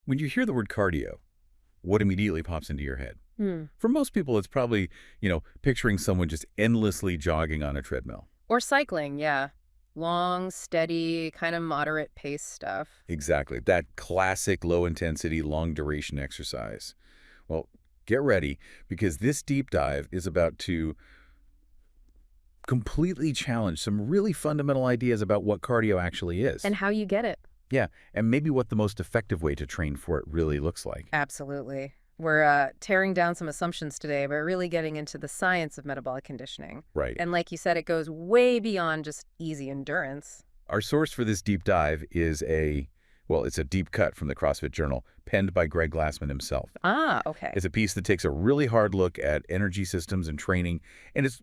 When you hear the word cardio, what immediately pops into your head? Hmm. For most people, it's probably, picturing someone just endlessly jogging on a treadmill. Or cycling, yeah. Long, steady, kind of moderate pace stuff. Exactly. That classic low-intensity, long-duration exercise. Well, get ready, because this deep dive is about to completely challenge some really fundamental ideas about what cardio actually is. And how you get it. Yeah, and maybe what the most effective way to train for it really looks like. Absolutely. We're tearing down some assumptions today, but really getting into the science of metabolic conditioning. Right. And like you said, it goes way beyond just easy endurance. Our source for this deep dive is it's a deep cut from the CrossFit Journal, penned by Greg Glassman himself. Ah, okay. It's a piece that takes a really hard look at energy systems and training, and it's,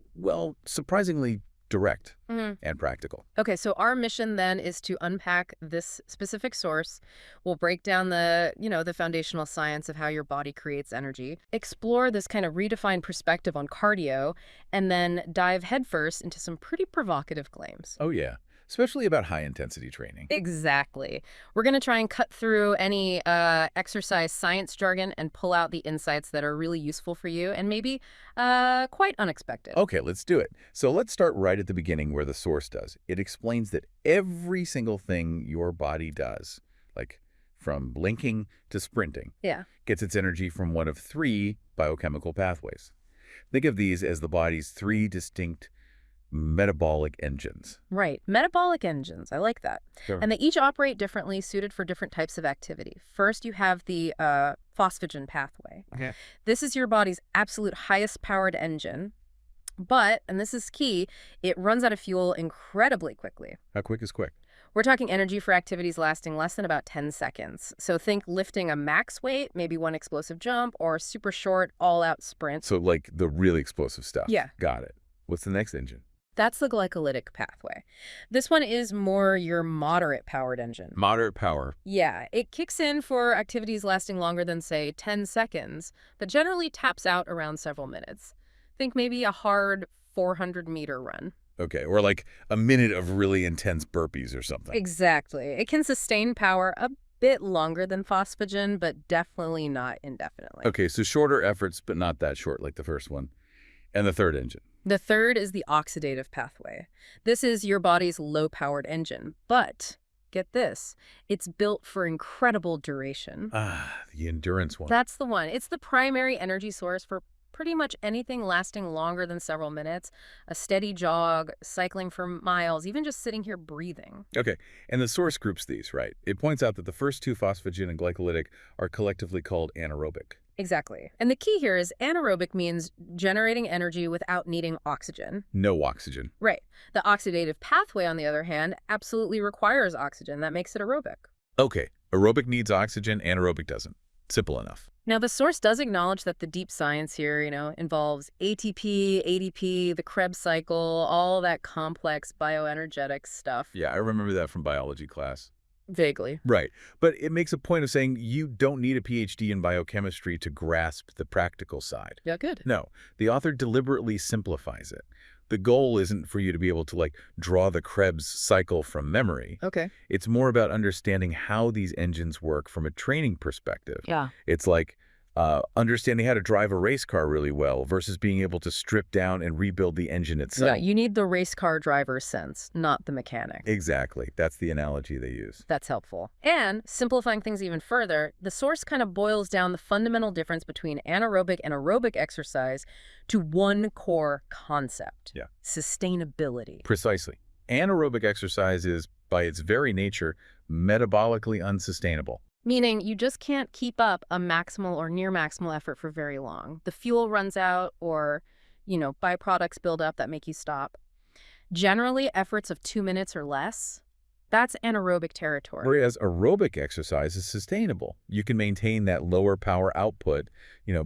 surprisingly direct and practical. Okay, so our mission then is to unpack this specific source. We'll break down the foundational science of how your body creates energy, explore this kind of redefined perspective on cardio, and then dive headfirst into some pretty provocative claims. Oh, yeah. Especially about high-intensity training. Exactly. We're going to try and cut through any exercise science jargon and pull out the insights that are really useful for you and maybe quite unexpected. Okay, let's do it. So let's start right at the beginning where the source does. It explains that every single thing your body does, like from blinking to sprinting, gets its energy from one of three biochemical pathways. Think of these as the body's three distinct metabolic engines. Right. Metabolic engines. I like that. Sure. And they each operate differently, suited for different types of activity. First, you have the phosphagen pathway. Okay. This is your body's absolute highest powered engine. But, and this is key, it runs out of fuel incredibly quickly. How quick is quick? We're talking energy for activities lasting less than about 10 seconds. So think lifting a max weight, maybe one explosive jump, or a super short all-out sprint. So like the really explosive stuff. Yeah. Got it. What's the next engine? That's the glycolytic pathway. This one is more your moderate-powered engine. Moderate power. Yeah, it kicks in for activities lasting longer than, say, 10 seconds, but generally taps out around several minutes. Think maybe a hard 400-meter run. Okay, or like a minute of really intense burpees or something. Exactly. It can sustain power a bit longer than phosphagen, but definitely not indefinitely. Okay, so shorter efforts, but not that short like the first one. And the third engine. The third is the oxidative pathway. This is your body's low-powered engine, but get this, it's built for incredible duration. Ah, the endurance one. That's the one. It's the primary energy source for pretty much anything lasting longer than several minutes. A steady jog, cycling for miles, even just sitting here breathing. Okay, and the source groups these, right? It points out that the first two, phosphagen and glycolytic, are collectively called anaerobic. Exactly. And the key here is anaerobic means generating energy without needing oxygen. No oxygen. Right. The oxidative pathway, on the other hand, absolutely requires oxygen. That makes it aerobic. Okay, aerobic needs oxygen, anaerobic doesn't. Simple enough. Now, the source does acknowledge that the deep science here, involves ATP, ADP, the Krebs cycle, all that complex bioenergetics stuff. Yeah, I remember that from biology class. Vaguely. Right. But it makes a point of saying you don't need a PhD in biochemistry to grasp the practical side. Yeah, good. No, the author deliberately simplifies it. The goal isn't for you to be able to, draw the Krebs cycle from memory. Okay. It's more about understanding how these engines work from a training perspective. Yeah. It's like understanding how to drive a race car really well versus being able to strip down and rebuild the engine itself. Yeah, you need the race car driver's sense, not the mechanic. Exactly. That's the analogy they use. That's helpful. And simplifying things even further, the source kind of boils down the fundamental difference between anaerobic and aerobic exercise to one core concept. Yeah. Sustainability. Precisely. Anaerobic exercise is, by its very nature, metabolically unsustainable. Meaning you just can't keep up a maximal or near maximal effort for very long. The fuel runs out or, byproducts build up that make you stop. Generally, efforts of 2 minutes or less, that's anaerobic territory. Whereas aerobic exercise is sustainable. You can maintain that lower power output,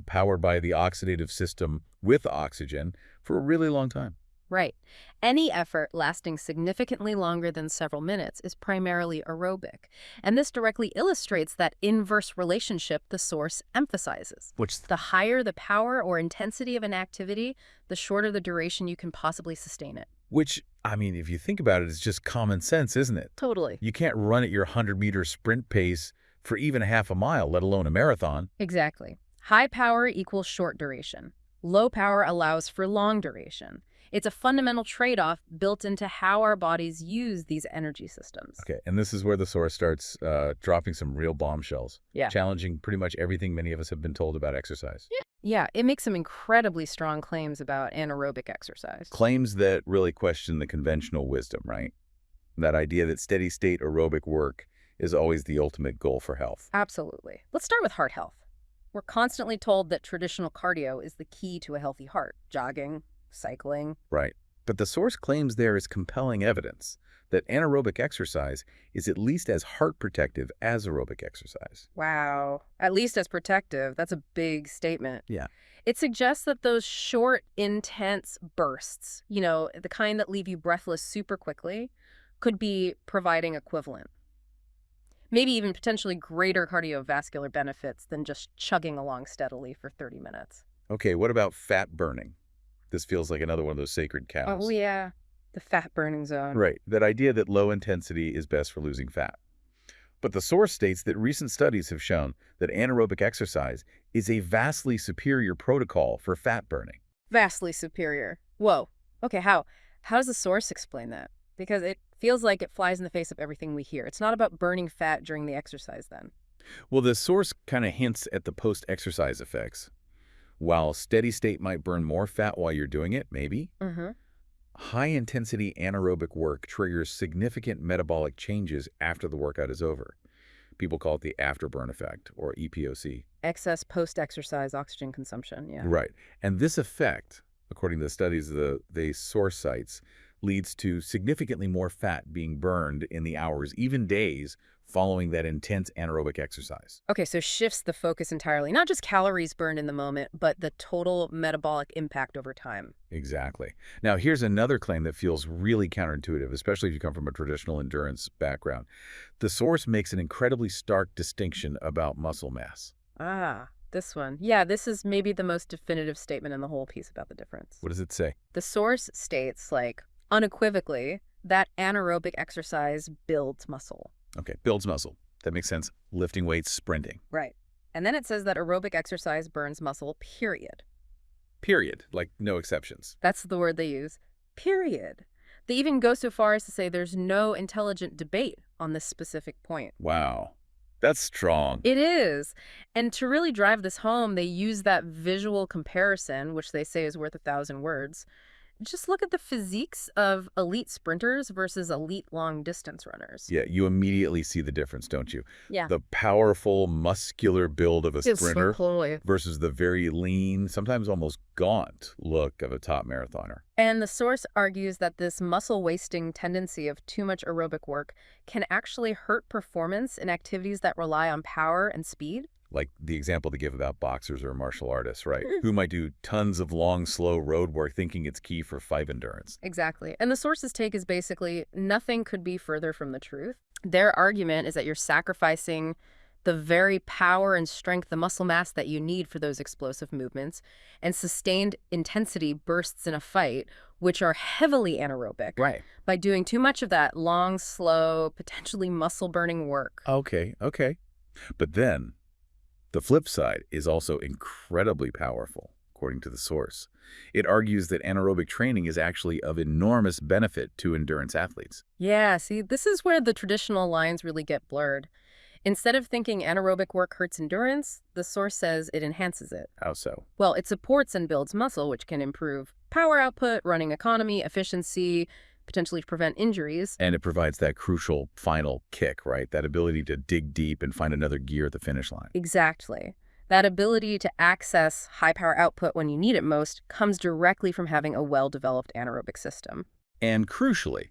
powered by the oxidative system with oxygen for a really long time. Right. Any effort lasting significantly longer than several minutes is primarily aerobic. And this directly illustrates that inverse relationship the source emphasizes. Which The higher the power or intensity of an activity, the shorter the duration you can possibly sustain it. Which, if you think about it, is just common sense, isn't it? Totally. You can't run at your 100-meter sprint pace for even half a mile, let alone a marathon. Exactly. High power equals short duration. Low power allows for long duration. It's a fundamental trade-off built into how our bodies use these energy systems. Okay, and this is where the source starts dropping some real bombshells, challenging pretty much everything many of us have been told about exercise. Yeah, it makes some incredibly strong claims about anaerobic exercise. Claims that really question the conventional wisdom, right? That idea that steady-state aerobic work is always the ultimate goal for health. Absolutely. Let's start with heart health. We're constantly told that traditional cardio is the key to a healthy heart. Jogging, cycling. Right. But the source claims there is compelling evidence that anaerobic exercise is at least as heart protective as aerobic exercise. Wow. At least as protective. That's a big statement. Yeah. It suggests that those short, intense bursts, the kind that leave you breathless super quickly, could be providing equivalent. Maybe even potentially greater cardiovascular benefits than just chugging along steadily for 30 minutes. Okay, what about fat burning? This feels like another one of those sacred cows. Oh, yeah. The fat burning zone. Right. That idea that low intensity is best for losing fat. But the source states that recent studies have shown that anaerobic exercise is a vastly superior protocol for fat burning. Vastly superior. Whoa. Okay, how? How does the source explain that? Because it feels like it flies in the face of everything we hear. It's not about burning fat during the exercise then. Well, the source kind of hints at the post-exercise effects. While steady state might burn more fat while you're doing it, maybe, high-intensity anaerobic work triggers significant metabolic changes after the workout is over. People call it the afterburn effect, or EPOC. Excess post-exercise oxygen consumption, yeah. Right. And this effect, according to the studies the source cites, leads to significantly more fat being burned in the hours, even days, following that intense anaerobic exercise. Okay, so shifts the focus entirely. Not just calories burned in the moment, but the total metabolic impact over time. Exactly. Now, here's another claim that feels really counterintuitive, especially if you come from a traditional endurance background. The source makes an incredibly stark distinction about muscle mass. Ah, this one. Yeah, this is maybe the most definitive statement in the whole piece about the difference. What does it say? The source states, unequivocally, that anaerobic exercise builds muscle. Okay, builds muscle. That makes sense. Lifting weights, sprinting. Right. And then it says that aerobic exercise burns muscle, period. Period. Like, no exceptions. That's the word they use. Period. They even go so far as to say there's no intelligent debate on this specific point. Wow. That's strong. It is. And to really drive this home, they use that visual comparison, which they say is worth 1,000 words. Just look at the physiques of elite sprinters versus elite long-distance runners. Yeah, you immediately see the difference, don't you? Yeah. The powerful, muscular build of a sprinter Totally. versus the very lean, sometimes almost gaunt look of a top marathoner. And the source argues that this muscle-wasting tendency of too much aerobic work can actually hurt performance in activities that rely on power and speed. Like the example they give about boxers or martial artists, right? Who might do tons of long, slow road work thinking it's key for fight endurance. Exactly. And the source's take is basically nothing could be further from the truth. Their argument is that you're sacrificing the very power and strength, the muscle mass that you need for those explosive movements, and sustained intensity bursts in a fight, which are heavily anaerobic. Right. By doing too much of that long, slow, potentially muscle-burning work. Okay. But then the flip side is also incredibly powerful, according to the source. It argues that anaerobic training is actually of enormous benefit to endurance athletes. Yeah, see, this is where the traditional lines really get blurred. Instead of thinking anaerobic work hurts endurance, the source says it enhances it. How so? Well, it supports and builds muscle, which can improve power output, running economy, efficiency, potentially prevent injuries. And it provides that crucial final kick, right? That ability to dig deep and find another gear at the finish line. Exactly. That ability to access high power output when you need it most comes directly from having a well-developed anaerobic system. And crucially,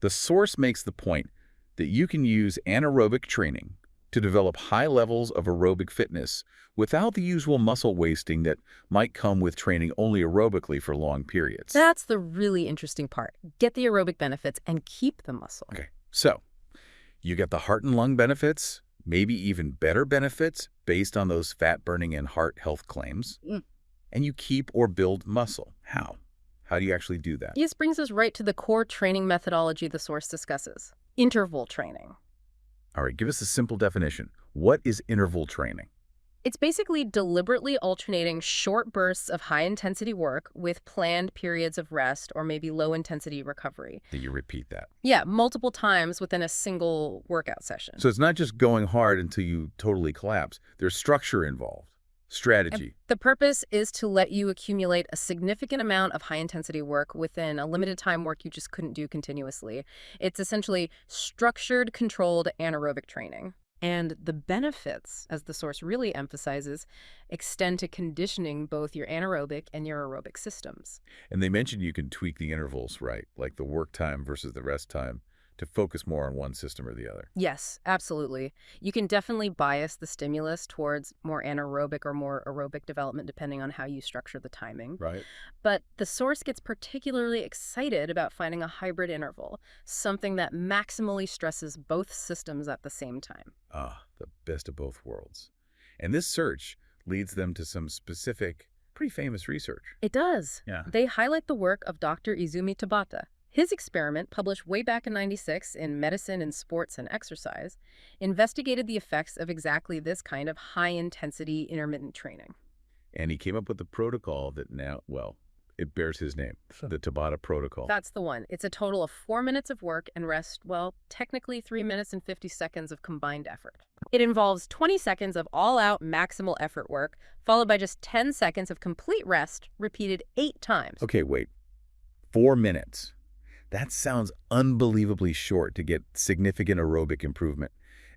the source makes the point that you can use anaerobic training to develop high levels of aerobic fitness without the usual muscle wasting that might come with training only aerobically for long periods. That's the really interesting part. Get the aerobic benefits and keep the muscle. Okay, so you get the heart and lung benefits, maybe even better benefits based on those fat-burning and heart health claims, and you keep or build muscle. How? How do you actually do that? This brings us right to the core training methodology the source discusses. Interval training. All right, give us a simple definition. What is interval training? It's basically deliberately alternating short bursts of high-intensity work with planned periods of rest or maybe low-intensity recovery. Do you repeat that? Yeah, multiple times within a single workout session. So it's not just going hard until you totally collapse. There's structure involved, strategy. And the purpose is to let you accumulate a significant amount of high-intensity work within a limited time work you just couldn't do continuously. It's essentially structured, controlled anaerobic training. And the benefits, as the source really emphasizes, extend to conditioning both your anaerobic and your aerobic systems. And they mentioned you can tweak the intervals, right? Like the work time versus the rest time to focus more on one system or the other. Yes, absolutely. You can definitely bias the stimulus towards more anaerobic or more aerobic development depending on how you structure the timing. Right. But the source gets particularly excited about finding a hybrid interval, something that maximally stresses both systems at the same time. Ah, the best of both worlds. And this search leads them to some specific, pretty famous research. It does. Yeah. They highlight the work of Dr. Izumi Tabata. His experiment, published way back in '96 in Medicine in Sports and Exercise, investigated the effects of exactly this kind of high-intensity intermittent training. And he came up with a protocol that now, well, it bears his name, the Tabata protocol. That's the one. It's a total of 4 minutes of work and rest, well, technically 3 minutes and 50 seconds of combined effort. It involves 20 seconds of all-out maximal effort work, followed by just 10 seconds of complete rest, repeated 8 times. Okay, wait. 4 minutes. That sounds unbelievably short to get significant aerobic improvement,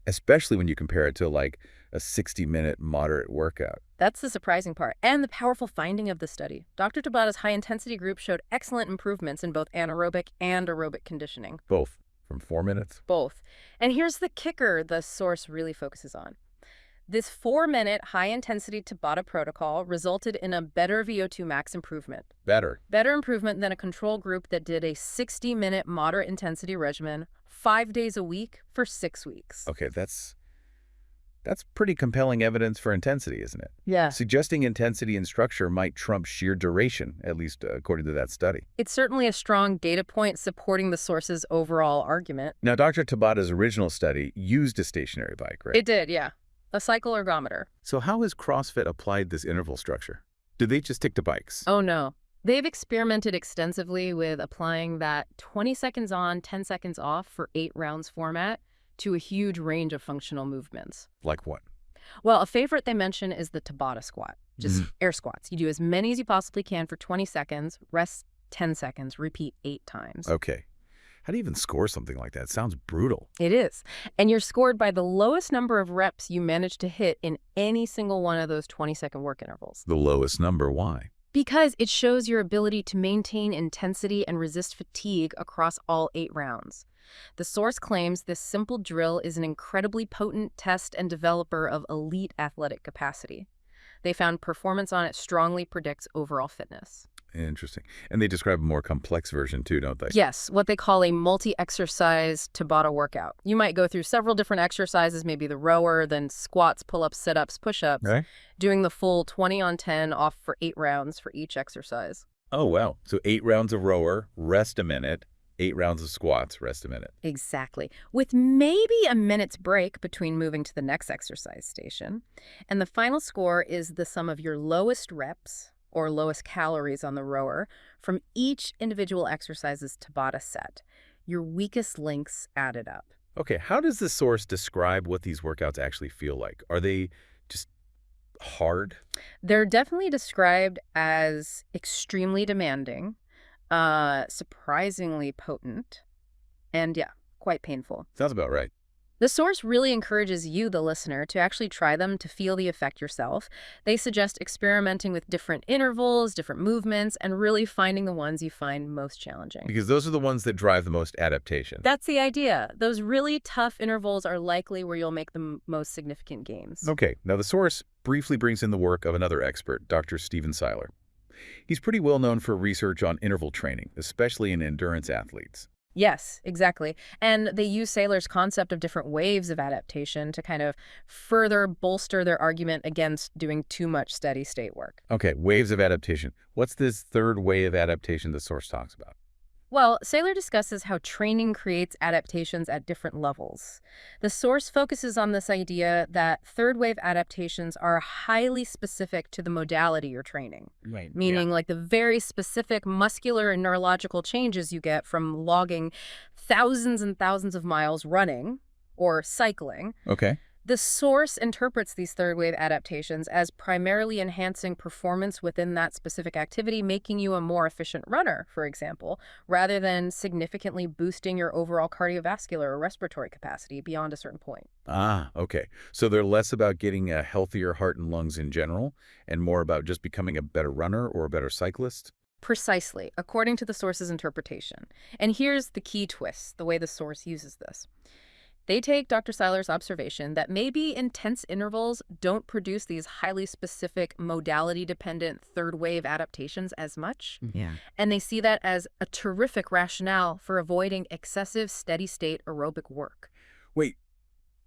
especially when you compare it to like a 60-minute moderate workout. That's the surprising part, and the powerful finding of the study. Dr. Tabata's high-intensity group showed excellent improvements in both anaerobic and aerobic conditioning. Both? From 4 minutes? Both. And here's the kicker the source really focuses on. This 4-minute high-intensity Tabata protocol resulted in a better VO2 max improvement. Better. Better improvement than a control group that did a 60-minute moderate intensity regimen 5 days a week for 6 weeks. Okay, that's pretty compelling evidence for intensity, isn't it? Yeah. Suggesting intensity and structure might trump sheer duration, at least according to that study. It's certainly a strong data point supporting the source's overall argument. Now, Dr. Tabata's original study used a stationary bike, right? It did, yeah. A cycle ergometer. So how has CrossFit applied this interval structure? Did they just stick to bikes? Oh, no. They've experimented extensively with applying that 20 seconds on, 10 seconds off for 8 rounds format to a huge range of functional movements. Like what? Well, a favorite they mention is the Tabata squat, just air squats. You do as many as you possibly can for 20 seconds, rest 10 seconds, repeat 8 times. Okay. How do you even score something like that? It sounds brutal. It is. And you're scored by the lowest number of reps you manage to hit in any single one of those 20-second work intervals. The lowest number, why? Because it shows your ability to maintain intensity and resist fatigue across all 8 rounds. The source claims this simple drill is an incredibly potent test and developer of elite athletic capacity. They found performance on it strongly predicts overall fitness. Interesting. And they describe a more complex version too, don't they? Yes, what they call a multi-exercise Tabata workout. You might go through several different exercises, maybe the rower, then squats, pull-ups, sit-ups, push-ups, Right. doing the full 20 on 10 off for 8 rounds for each exercise. Oh, wow. So 8 rounds of rower, rest a minute, 8 rounds of squats, rest a minute. Exactly. With maybe a minute's break between moving to the next exercise station. And the final score is the sum of your lowest reps or lowest calories on the rower from each individual exercise's Tabata set. Your weakest links added up. Okay, how does the source describe what these workouts actually feel like? Are they just hard? They're definitely described as extremely demanding, surprisingly potent, and yeah, quite painful. Sounds about right. The source really encourages you, the listener, to actually try them to feel the effect yourself. They suggest experimenting with different intervals, different movements, and really finding the ones you find most challenging. Because those are the ones that drive the most adaptation. That's the idea. Those really tough intervals are likely where you'll make the most significant gains. Okay, now the source briefly brings in the work of another expert, Dr. Steven Seiler. He's pretty well known for research on interval training, especially in endurance athletes. Yes, exactly. And they use Seiler's concept of different waves of adaptation to kind of further bolster their argument against doing too much steady state work. Okay, waves of adaptation. What's this third way of adaptation the source talks about? Well, Saylor discusses how training creates adaptations at different levels. The source focuses on this idea that third wave adaptations are highly specific to the modality you're training, Right. Yeah. meaning like the very specific muscular and neurological changes you get from logging thousands and thousands of miles running or cycling. Okay. The source interprets these third wave adaptations as primarily enhancing performance within that specific activity, making you a more efficient runner, for example, rather than significantly boosting your overall cardiovascular or respiratory capacity beyond a certain point. Ah, okay. So they're less about getting a healthier heart and lungs in general and more about just becoming a better runner or a better cyclist? Precisely, according to the source's interpretation. And here's the key twist, the way the source uses this. They take Dr. Seiler's observation that maybe intense intervals don't produce these highly specific modality-dependent third-wave adaptations as much, Yeah. and they see that as a terrific rationale for avoiding excessive steady-state aerobic work. Wait,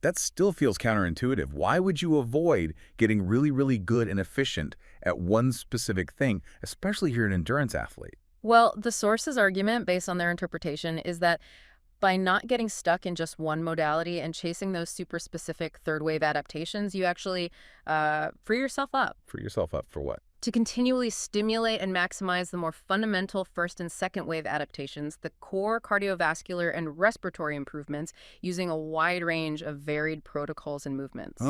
that still feels counterintuitive. Why would you avoid getting really, really good and efficient at one specific thing, especially if you're an endurance athlete? Well, the source's argument, based on their interpretation, is that by not getting stuck in just one modality and chasing those super specific third wave adaptations, you actually free yourself up Free yourself up for what? to continually stimulate and maximize the more fundamental first and second wave adaptations, the core cardiovascular and respiratory improvements using a wide range of varied protocols and movements.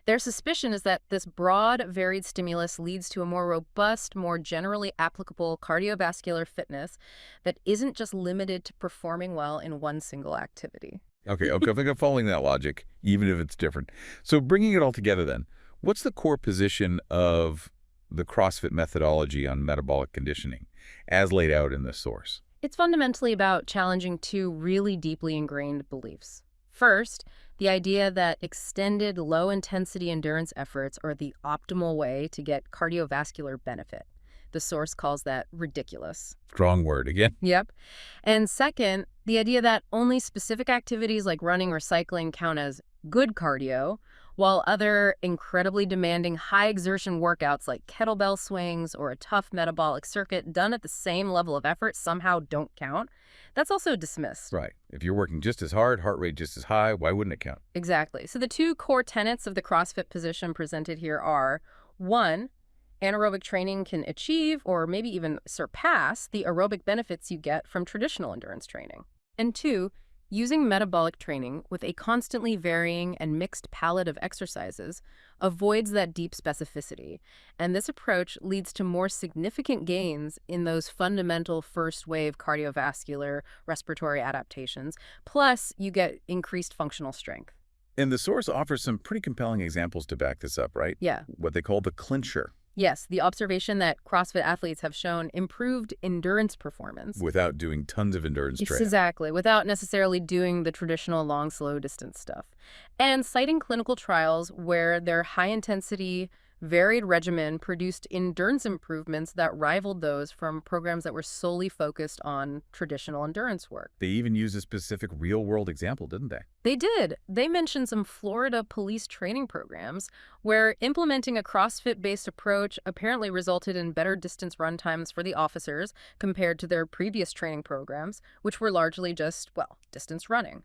Their suspicion is that this broad, varied stimulus leads to a more robust, more generally applicable cardiovascular fitness that isn't just limited to performing well in one single activity. Okay, I think I'm following that logic, even if it's different. So bringing it all together then, what's the core position of the CrossFit methodology on metabolic conditioning, as laid out in the source? It's fundamentally about challenging two really deeply ingrained beliefs. First, the idea that extended low-intensity endurance efforts are the optimal way to get cardiovascular benefit. The source calls that ridiculous. Strong word again. Yep. And second, the idea that only specific activities like running or cycling count as good cardio, while other incredibly demanding high-exertion workouts like kettlebell swings or a tough metabolic circuit done at the same level of effort somehow don't count. That's also dismissed. Right. If you're working just as hard, heart rate just as high, why wouldn't it count? Exactly. So the two core tenets of the CrossFit position presented here are, one, anaerobic training can achieve or maybe even surpass the aerobic benefits you get from traditional endurance training. And two, using metabolic training with a constantly varying and mixed palette of exercises avoids that deep specificity. And this approach leads to more significant gains in those fundamental first-wave cardiovascular respiratory adaptations. Plus, you get increased functional strength. And the source offers some pretty compelling examples to back this up, right? Yeah. What they call the clincher. Yes, the observation that CrossFit athletes have shown improved endurance performance. Without doing tons of endurance Yes, training. exactly, without necessarily doing the traditional long, slow distance stuff. And citing clinical trials where their high-intensity, varied regimen produced endurance improvements that rivaled those from programs that were solely focused on traditional endurance work. They even used a specific real-world example, didn't they? They did. They mentioned some Florida police training programs where implementing a CrossFit-based approach apparently resulted in better distance run times for the officers compared to their previous training programs, which were largely just, well, distance running.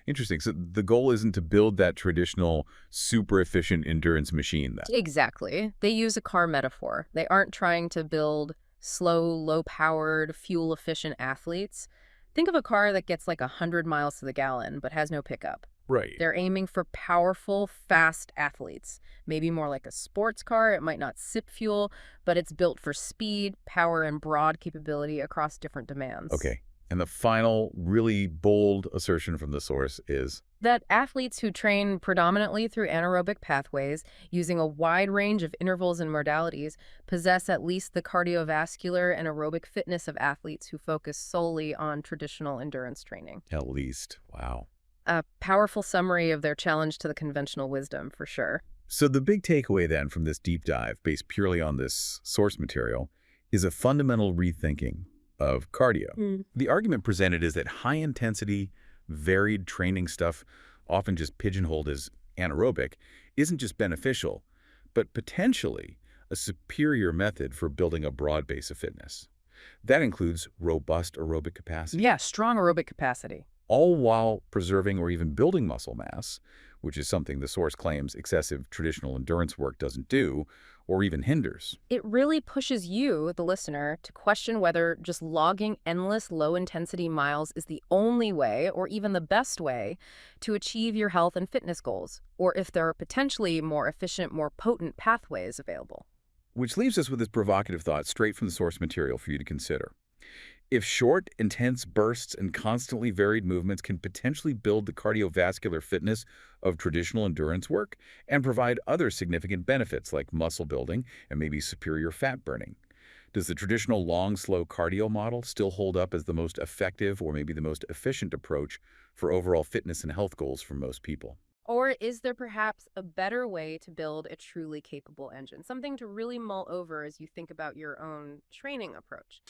Interesting. So the goal isn't to build that traditional super efficient endurance machine then? Exactly. They use a car metaphor. They aren't trying to build slow, low-powered, fuel-efficient athletes. Think of a car that gets like 100 miles to the gallon but has no pickup. Right. They're aiming for powerful, fast athletes. Maybe more like a sports car. It might not sip fuel, but it's built for speed, power, and broad capability across different demands. Okay. And the final, really bold assertion from the source is that athletes who train predominantly through anaerobic pathways, using a wide range of intervals and modalities, possess at least the cardiovascular and aerobic fitness of athletes who focus solely on traditional endurance training. at least. Wow. A powerful summary of their challenge to the conventional wisdom, for sure. So the big takeaway then from this deep dive, based purely on this source material, is a fundamental rethinking of cardio. The argument presented is that high-intensity, varied training stuff, often just pigeonholed as anaerobic, isn't just beneficial, but potentially a superior method for building a broad base of fitness. That includes robust aerobic capacity. Yeah, strong aerobic capacity. All while preserving or even building muscle mass, which is something the source claims excessive traditional endurance work doesn't do or even hinders. It really pushes you, the listener, to question whether just logging endless low-intensity miles is the only way or even the best way to achieve your health and fitness goals, or if there are potentially more efficient, more potent pathways available. Which leaves us with this provocative thought straight from the source material for you to consider. If short, intense bursts and constantly varied movements can potentially build the cardiovascular fitness of traditional endurance work and provide other significant benefits like muscle building and maybe superior fat burning, does the traditional long, slow cardio model still hold up as the most effective or maybe the most efficient approach for overall fitness and health goals for most people? Or is there perhaps a better way to build a truly capable engine? Something to really mull over as you think about your own training approach.